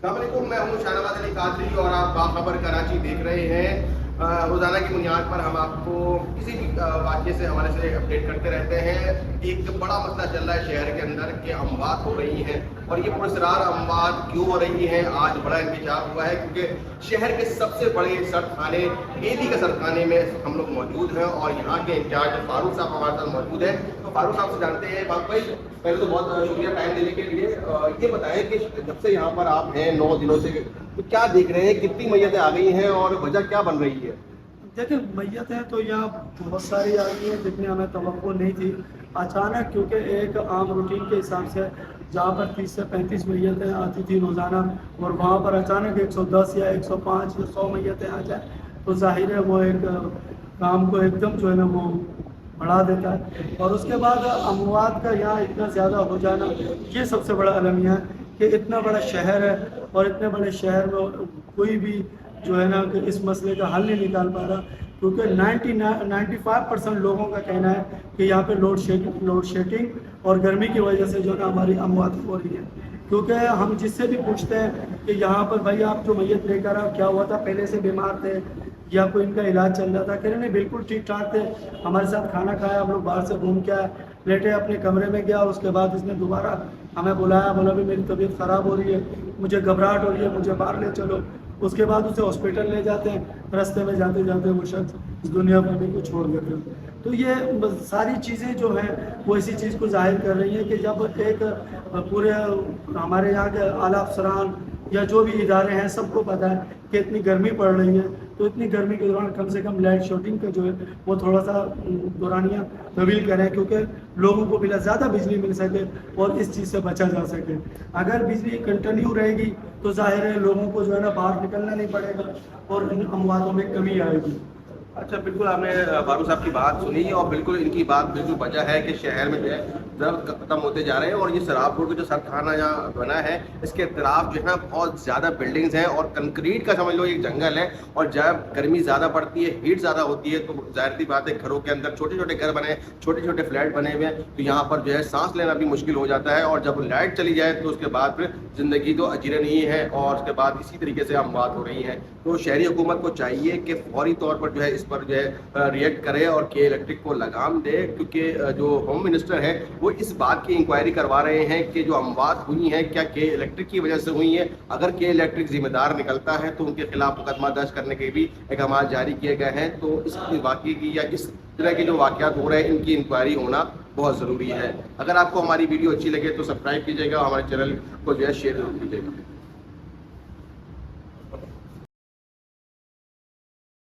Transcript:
السلام علیکم، میں ہوں شاہنواز علی قادری اور آپ باخبر کراچی دیکھ رہے ہیں۔ روزانہ کی بنیاد پر ہم آپ کو کسی بھی واقعے سے حوالے سے اپڈیٹ کرتے رہتے ہیں۔ ایک بڑا مسئلہ چل رہا ہے شہر کے اندر کہ اموات ہو رہی ہیں، اور یہ پراسرار اموات کیوں ہو رہی ہیں آج بڑا انکشاف ہوا ہے، کیونکہ شہر کے سب سے بڑے سرد خانے ایلی کے سرد خانے میں ہم لوگ موجود ہیں اور یہاں کے انچارج فاروق صاحب ہمارے ساتھ موجود ہیں۔ تو فاروق صاحب سے جانتے ہیں۔ فاروق بھائی، پہلے تو بہت شکریہ ٹائم دینے کے لیے۔ یہ بتائیں کہ جب سے یہاں پر آپ ہیں 9 دنوں سے، تو کیا دیکھ رہے ہیں، کتنی میتیں آ گئی ہیں اور وجہ کیا بن رہی ہے؟ دیکھیں، میتیں تو یہاں بہت ساری آ گئی ہیں جتنی ہمیں توقع نہیں تھی اچانک، کیونکہ ایک عام روٹین کے حساب سے جہاں پر 30 سے 35 میتیں آتی تھی روزانہ، اور وہاں پر اچانک 110 یا 105 یا 100 میتیں آ جائیں تو ظاہر ہے وہ ایک کام کو ایک دم جو ہے نا وہ بڑھا دیتا ہے۔ اور اس کے بعد اموات کا یہاں اتنا زیادہ ہو جانا، یہ سب سے بڑا المیہ ہے کہ اتنا بڑا شہر ہے اور اتنے بڑے شہر میں کوئی بھی جو ہے نا کہ اس مسئلے کا حل نہیں نکال پا رہا، کیونکہ 95% لوگوں کا کہنا ہے کہ یہاں پہ لوڈ شیڈنگ اور گرمی کی وجہ سے جو ہے نا ہماری اموات ہو رہی ہے۔ کیونکہ ہم جس سے بھی پوچھتے ہیں کہ یہاں پر بھائی آپ جو میت لے کر کیا ہوا تھا، پہلے سے بیمار تھے یا کوئی ان کا علاج چل رہا تھا، کہہ رہے نہیں بالکل ٹھیک ٹھاک تھے، ہمارے ساتھ کھانا کھایا، ہم لوگ باہر سے گھوم کے آئے، لیٹے اپنے کمرے میں گیا، اس کے بعد اس نے دوبارہ ہمیں بلایا، بولا بھی میری طبیعت خراب ہو رہی ہے، مجھے گھبراہٹ ہو رہی ہے، مجھے باہر لے چلو۔ اس کے بعد اسے ہاسپٹل لے جاتے ہیں، راستے میں جاتے جاتے وہ شخص اس دنیا میں بھی کو چھوڑ دیتے ہیں۔ تو یہ ساری چیزیں جو ہیں وہ اسی چیز کو ظاہر کر رہی ہیں کہ جب ایک پورے ہمارے یہاں کے اعلیٰ افسران یا جو بھی ادارے ہیں سب کو پتہ ہے کہ اتنی گرمی پڑ رہی ہے، تو اتنی گرمی کے دوران کم سے کم لائٹ شوٹنگ کا جو ہے وہ تھوڑا سا دورانیہ طویل کریں، کیونکہ لوگوں کو بلا زیادہ بجلی مل سکے اور اس چیز سے بچا جا سکے۔ اگر بجلی کنٹینیو رہے گی تو ظاہر ہے لوگوں کو جو ہے نا باہر نکلنا نہیں پڑے گا اور ان امواتوں میں کمی آئے گی۔ اچھا، بالکل آپ نے فاروق صاحب کی بات سنی، اور بالکل ان کی بات بالکل وجہ ہے کہ شہر میں جو ہے درخت ختم ہوتے جا رہے ہیں، اور یہ سراب روڈ کا جو سرد خانہ یہاں بنا ہے اس کے اطراف جو ہے نا بہت زیادہ بلڈنگز ہیں اور کنکریٹ کا سمجھ لو ایک جنگل ہے، اور جب گرمی زیادہ پڑتی ہے، ہیٹ زیادہ ہوتی ہے، تو ظاہر سی بات ہے گھروں کے اندر چھوٹے چھوٹے گھر بنے ہیں، چھوٹے چھوٹے فلیٹ بنے ہوئے ہیں، تو یہاں پر جو ہے سانس لینا بھی مشکل ہو جاتا ہے، اور جب لائٹ چلی جائے تو اس کے بعد پھر زندگی تو اجیرے نہیں ہے، اور اس کے بعد اسی طریقے سے اموات ہو رہی ہیں۔ تو شہری حکومت کو چاہیے کہ فوری طور پر جو ہے اس پر جو ہے ریئیکٹ کرے اور کے الیکٹرک کو لگام دے، کیونکہ جو ہوم منسٹر ہے وہ اس بات کی انکوائری کروا رہے ہیں کہ جو اموات ہوئی ہیں کیا کے الیکٹرک کی وجہ سے ہوئی ہیں۔ اگر کے الیکٹرک ذمہ دار نکلتا ہے تو ان کے خلاف مقدمہ درج کرنے کے بھی احکامات جاری کیے گئے ہیں۔ تو اس واقعے کی یا اس طرح کے جو واقعات ہو رہے ہیں ان کی انکوائری ہونا بہت ضروری ہے۔ اگر آپ کو ہماری ویڈیو اچھی لگے تو سبسکرائب کیجیے گا، اور ہمارے چینل کو جو ہے شیئر ضرور کیجیے گا۔